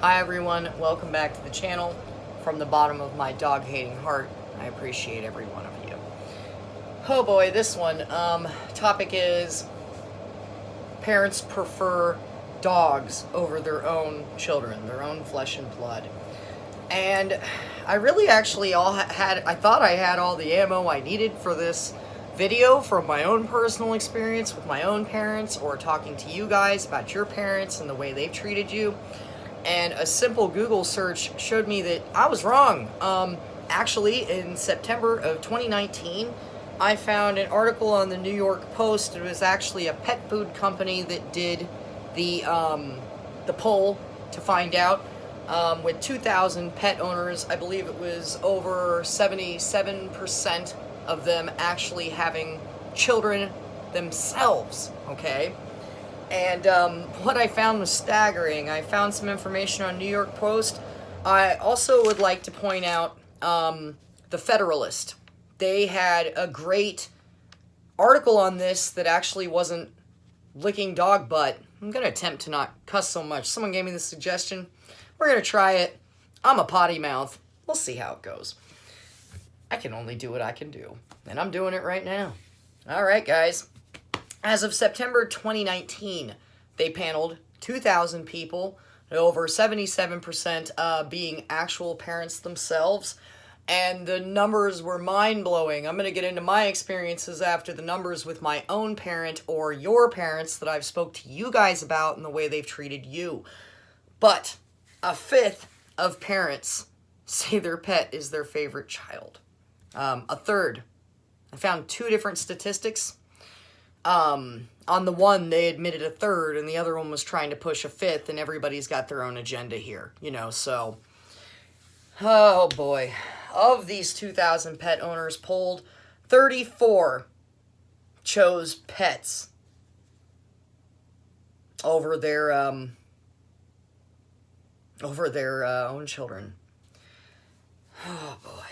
Hi everyone, welcome back to the channel. From the bottom of my dog-hating heart, I appreciate every one of you. Oh boy, this one, topic is parents prefer dogs over their own children, their own flesh and blood. And I really actually I thought I had all the ammo I needed for this video from my own personal experience with my own parents or talking to you guys about your parents and the way they've treated you. And a simple Google search showed me that I was wrong. Actually, in September of 2019, I found an article on the New York Post. It was actually a pet food company that did the poll to find out. With 2,000 pet owners, I believe it was over 77% of them actually having children themselves, okay? And what I found was staggering. I found some information on New York Post. I also would like to point out the Federalist. They had a great article on this that actually wasn't licking dog butt. I'm going to attempt to not cuss so much. Someone gave me the suggestion. We're going to try it. I'm a potty mouth. We'll see how it goes. I can only do what I can do. And I'm doing it right now. All right, guys. As of September 2019, they paneled 2,000 people, over 77% being actual parents themselves, and the numbers were mind-blowing. I'm going to get into my experiences after the numbers with my own parent or your parents that I've spoke to you guys about and the way they've treated you. But a fifth of parents say their pet is their favorite child. A third. I found two different statistics. On the one, they admitted a third, and the other one was trying to push a fifth, and everybody's got their own agenda here, so. Oh, boy. Of these 2,000 pet owners polled, 34 chose pets over their own children. Oh, boy.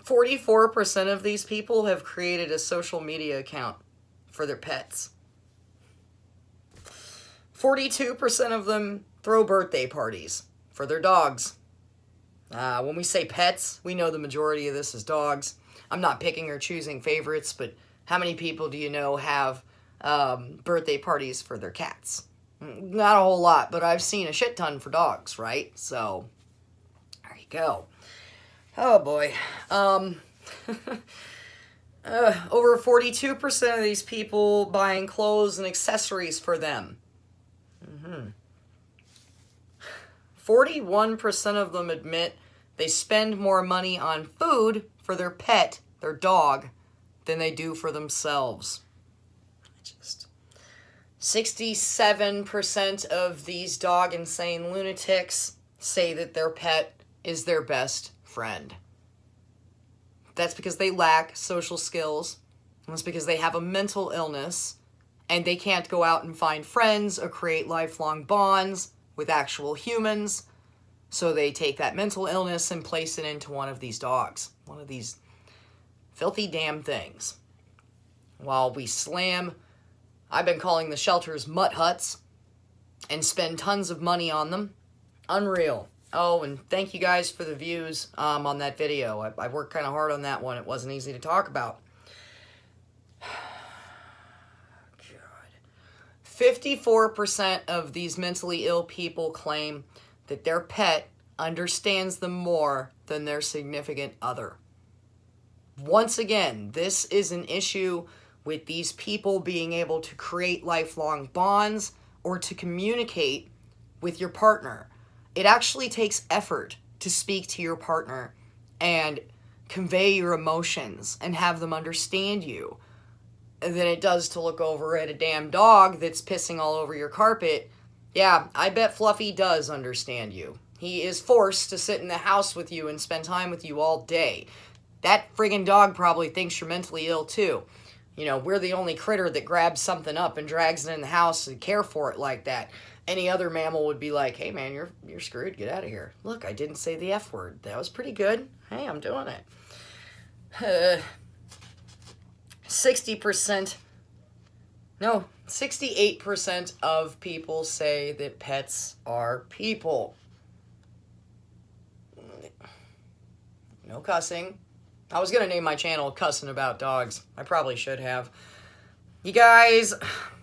44% of these people have created a social media account for their pets. 42% of them throw birthday parties for their dogs. When we say pets, we know the majority of this is dogs. I'm not picking or choosing favorites, but how many people do you know have birthday parties for their cats? Not a whole lot, but I've seen a shit ton for dogs, right? So, there you go. Oh, boy. Over 42% of these people buying clothes and accessories for them. 41% of them admit they spend more money on food for their pet, their dog, than they do for themselves. 67% of these dog insane lunatics say that their pet is their best friend. That's because they lack social skills. That's because they have a mental illness and they can't go out and find friends or create lifelong bonds with actual humans. So they take that mental illness and place it into one of these dogs. One of these filthy damn things. While we slam, I've been calling the shelters mutt huts, and spend tons of money on them. Unreal. Oh, and thank you guys for the views on that video. I worked kind of hard on that one. It wasn't easy to talk about. God. 54% of these mentally ill people claim that their pet understands them more than their significant other. Once again, this is an issue with these people being able to create lifelong bonds or to communicate with your partner. It actually takes effort to speak to your partner and convey your emotions and have them understand you than it does to look over at a damn dog that's pissing all over your carpet. Yeah, I bet Fluffy does understand you. He is forced to sit in the house with you and spend time with you all day. That friggin' dog probably thinks you're mentally ill too. We're the only critter that grabs something up and drags it in the house and care for it like that. Any other mammal would be like, hey man, you're screwed, get out of here. Look, I didn't say the F word. That was pretty good. Hey, I'm doing it. 60% No, 68% of people say that pets are people. No cussing. I was going to name my channel Cussing About Dogs. I probably should have. You guys,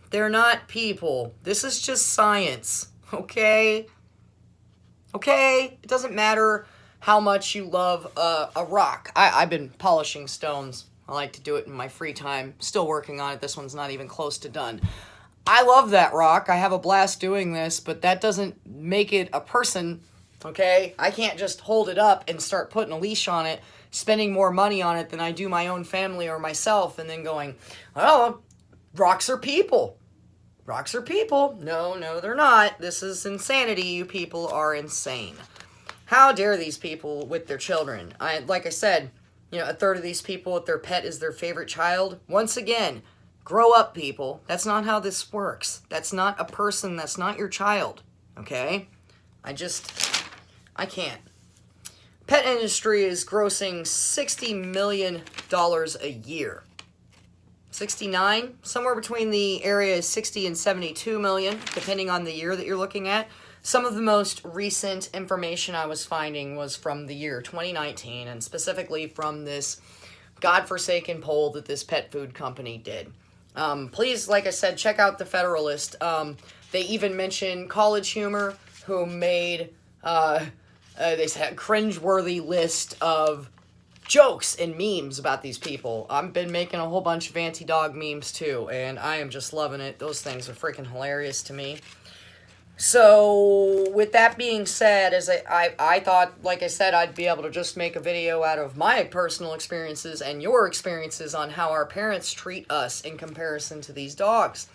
they're not people. This is just science, okay? Okay? It doesn't matter how much you love a rock. I've been polishing stones. I like to do it in my free time. Still working on it. This one's not even close to done. I love that rock. I have a blast doing this, but that doesn't make it a person, okay? I can't just hold it up and start putting a leash on it, spending more money on it than I do my own family or myself, and then going, oh, rocks are people. Rocks are people. No, they're not. This is insanity. You people are insane. How dare these people with their children? Like I said, a third of these people with their pet is their favorite child. Once again, grow up, people. That's not how this works. That's not a person. That's not your child. Okay? I can't. Pet industry is grossing $60 million a year. 69, somewhere between the area is 60 and 72 million, depending on the year that you're looking at. Some of the most recent information I was finding was from the year 2019, and specifically from this godforsaken poll that this pet food company did. Please, like I said, check out the Federalist. They even mention College Humor, who made they said a cringeworthy list of jokes and memes about these people. I've been making a whole bunch of anti-dog memes too, and I am just loving it. Those things are freaking hilarious to me. So, with that being said, as I thought, like I said, I'd be able to just make a video out of my personal experiences and your experiences on how our parents treat us in comparison to these dogs.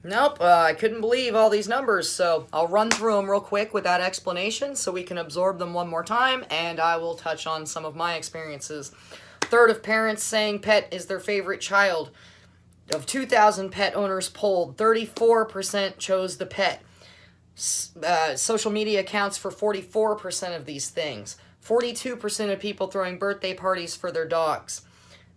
Nope, I couldn't believe all these numbers, so I'll run through them real quick without explanation so we can absorb them one more time, and I will touch on some of my experiences. Third of parents saying pet is their favorite child. Of 2,000 pet owners polled, 34% chose the pet. Social media accounts for 44% of these things. 42% of people throwing birthday parties for their dogs.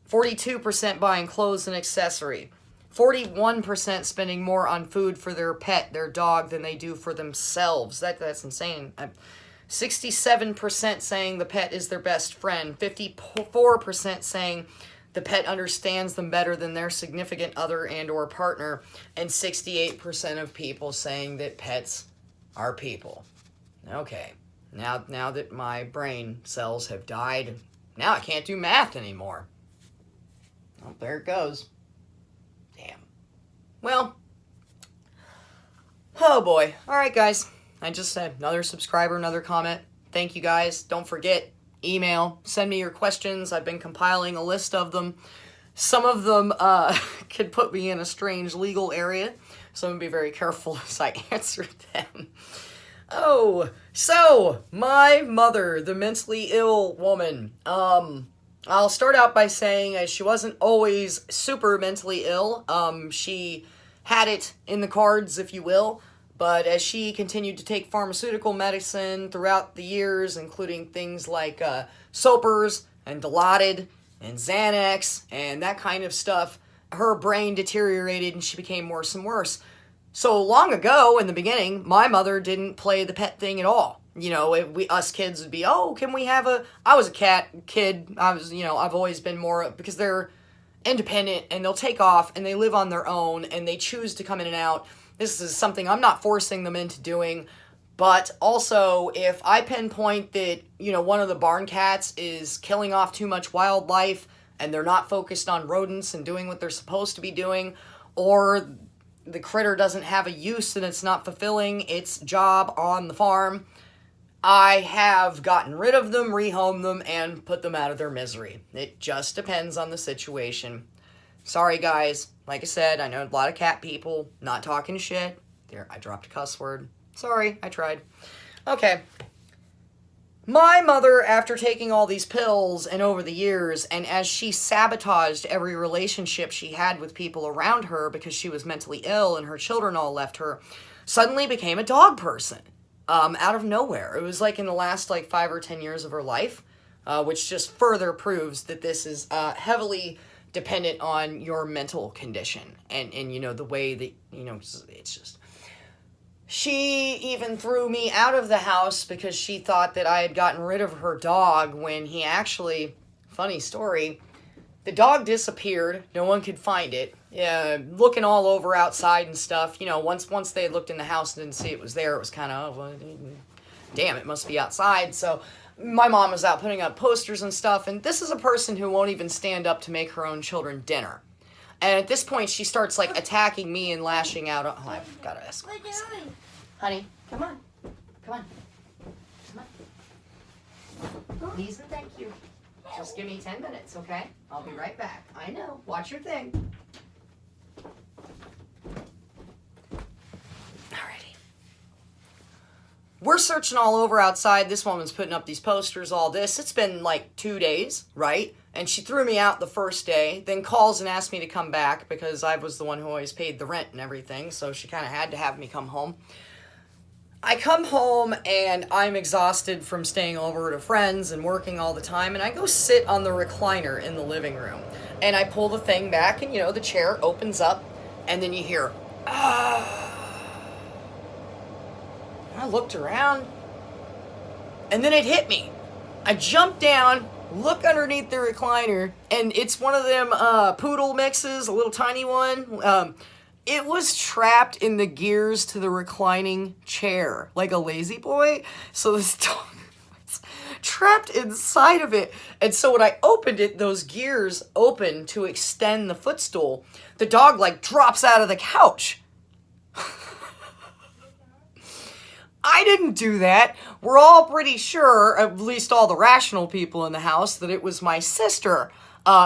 42% buying clothes and accessory. 41% spending more on food for their pet, their dog, than they do for themselves. That's insane. 67% saying the pet is their best friend. 54% saying the pet understands them better than their significant other and or partner. And 68% of people saying that pets are people. Okay, now that my brain cells have died, now I can't do math anymore. Oh, there it goes. Damn. Well, oh boy. All right, guys. I just said another subscriber, another comment. Thank you, guys. Don't forget, email. Send me your questions. I've been compiling a list of them. Some of them could put me in a strange legal area, so I'm going to be very careful as I answer them. Oh, so my mother, the mentally ill woman, I'll start out by saying she wasn't always super mentally ill. She had it in the cards, if you will, but as she continued to take pharmaceutical medicine throughout the years, including things like Sopers and Dilaudid and Xanax and that kind of stuff, her brain deteriorated and she became worse and worse. So long ago, in the beginning, my mother didn't play the pet thing at all. You know, us kids would be, oh, can we have I was a cat kid. I've always been more, because they're independent and they'll take off and they live on their own and they choose to come in and out. This is something I'm not forcing them into doing. But also, if I pinpoint that, one of the barn cats is killing off too much wildlife and they're not focused on rodents and doing what they're supposed to be doing, or the critter doesn't have a use and it's not fulfilling its job on the farm, I have gotten rid of them, rehomed them, and put them out of their misery. It just depends on the situation. Sorry, guys. Like I said, I know a lot of cat people. Not talking shit. There, I dropped a cuss word. Sorry, I tried. Okay. My mother, after taking all these pills and over the years, and as she sabotaged every relationship she had with people around her because she was mentally ill and her children all left her, suddenly became a dog person. Out of nowhere. It was like in the last 5 or 10 years of her life, which just further proves that this is heavily dependent on your mental condition and you know, the way that, you know, it's just... She even threw me out of the house because she thought that I had gotten rid of her dog when he actually, funny story, the dog disappeared. No one could find it. Looking all over outside and stuff. You know, once they looked in the house and didn't see it was there, it was kind of, well, damn, it must be outside. So my mom was out putting up posters and stuff. And this is a person who won't even stand up to make her own children dinner. And at this point, she starts, like, attacking me and lashing out. Oh, I've got to ask. Honey, come on. Come on. Come on. Please and thank you. Just give me 10 minutes, okay? I'll be right back. I know. Watch your thing. Alrighty. We're searching all over outside. This woman's putting up these posters, all this. It's been like 2 days, right? And she threw me out the first day, then calls and asked me to come back because I was the one who always paid the rent and everything, so she kind of had to have me come home. I come home and I'm exhausted from staying over to friends and working all the time, and I go sit on the recliner in the living room. And I pull the thing back and, you know, the chair opens up, and then you hear, ah. I looked around, and then it hit me. I jumped down, look underneath the recliner, and it's one of them poodle mixes, a little tiny one. It was trapped in the gears to the reclining chair, like a lazy boy. So this dog was trapped inside of it. And so when I opened it, those gears opened to extend the footstool. The dog, like, drops out of the couch. I didn't do that. We're all pretty sure, at least all the rational people in the house, that it was my sister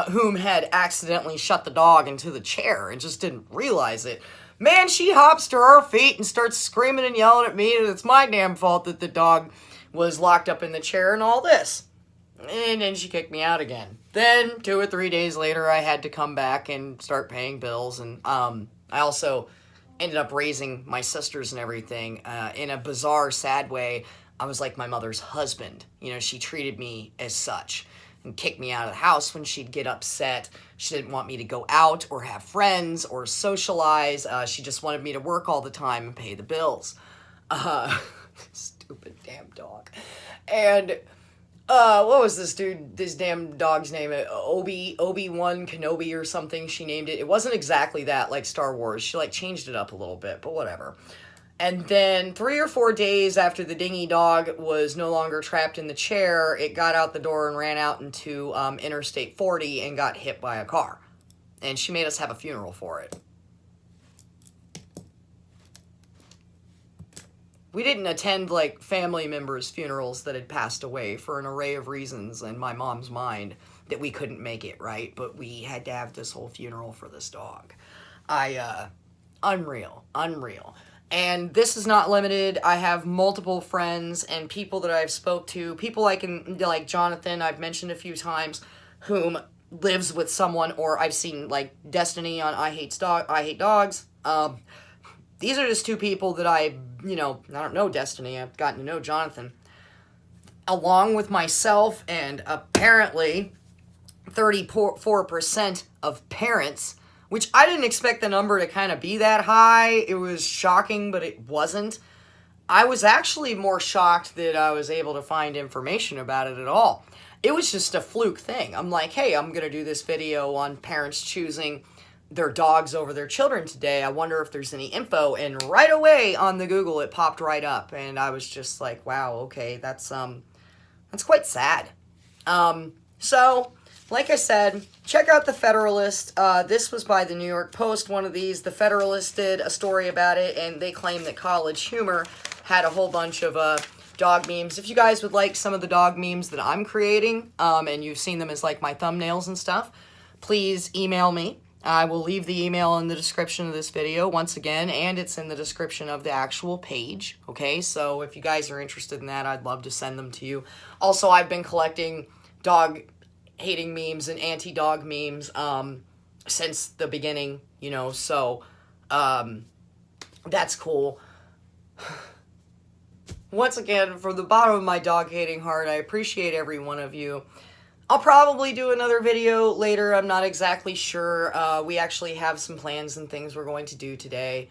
whom had accidentally shut the dog into the chair and just didn't realize it. Man, she hops to her feet and starts screaming and yelling at me, and it's my damn fault that the dog was locked up in the chair and all this. And then she kicked me out again. Then 2 or 3 days later, I had to come back and start paying bills, and I also ended up raising my sisters and everything in a bizarre, sad way. I was like my mother's husband. You know, she treated me as such and kicked me out of the house when she'd get upset. She didn't want me to go out or have friends or socialize. She just wanted me to work all the time and pay the bills. Stupid damn dog. And what was this damn dog's name? Obi-Wan Kenobi or something, she named it. It wasn't exactly that, like Star Wars. She, like, changed it up a little bit, but whatever. And then 3 or 4 days after the dingy dog was no longer trapped in the chair, it got out the door and ran out into Interstate 40 and got hit by a car. And she made us have a funeral for it. We didn't attend, like, family members' funerals that had passed away for an array of reasons in my mom's mind that we couldn't make it, right? But we had to have this whole funeral for this dog. Unreal. And this is not limited. I have multiple friends and people that I've spoke to, people like Jonathan, I've mentioned a few times, whom lives with someone, or I've seen, like, Destiny on I Hate Dogs. These are just 2 people that I don't know Destiny. I've gotten to know Jonathan. Along with myself and apparently 34% of parents, which I didn't expect the number to kind of be that high. It was shocking, but it wasn't. I was actually more shocked that I was able to find information about it at all. It was just a fluke thing. I'm like, hey, I'm going to do this video on parents choosing their dogs over their children today. I wonder if there's any info. And right away on the Google, it popped right up. And I was just like, wow, okay, that's quite sad. So, like I said, check out The Federalist. This was by the New York Post, one of these. The Federalist did a story about it, and they claim that College Humor had a whole bunch of dog memes. If you guys would like some of the dog memes that I'm creating, and you've seen them as, like, my thumbnails and stuff, please email me. I will leave the email in the description of this video once again, and it's in the description of the actual page, okay? So if you guys are interested in that, I'd love to send them to you. Also, I've been collecting dog-hating memes and anti-dog memes since the beginning, so that's cool. Once again, from the bottom of my dog-hating heart, I appreciate every one of you. I'll probably do another video later. I'm not exactly sure. We actually have some plans and things we're going to do today.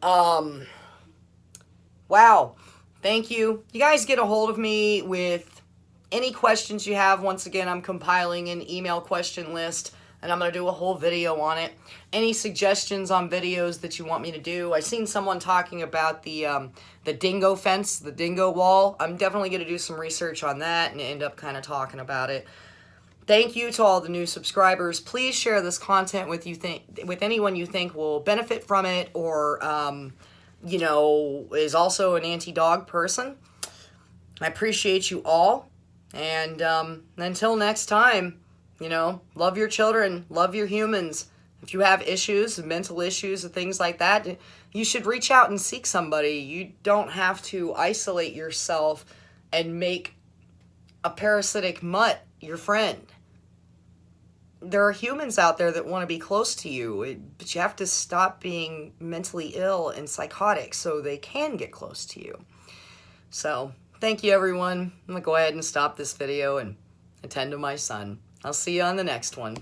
Wow. Thank you. You guys get a hold of me with any questions you have. Once again, I'm compiling an email question list, and I'm going to do a whole video on it. Any suggestions on videos that you want me to do? I seen someone talking about the dingo fence, the dingo wall. I'm definitely going to do some research on that and end up kind of talking about it. Thank you to all the new subscribers. Please share this content with anyone you think will benefit from it, or you know, is also an anti-dog person. I appreciate you all, and until next time, you know, love your children, love your humans. If you have issues, mental issues, and things like that, you should reach out and seek somebody. You don't have to isolate yourself and make a parasitic mutt your friend. There are humans out there that want to be close to you, but you have to stop being mentally ill and psychotic so they can get close to you. So, thank you, everyone. I'm going to go ahead and stop this video and attend to my son. I'll see you on the next one.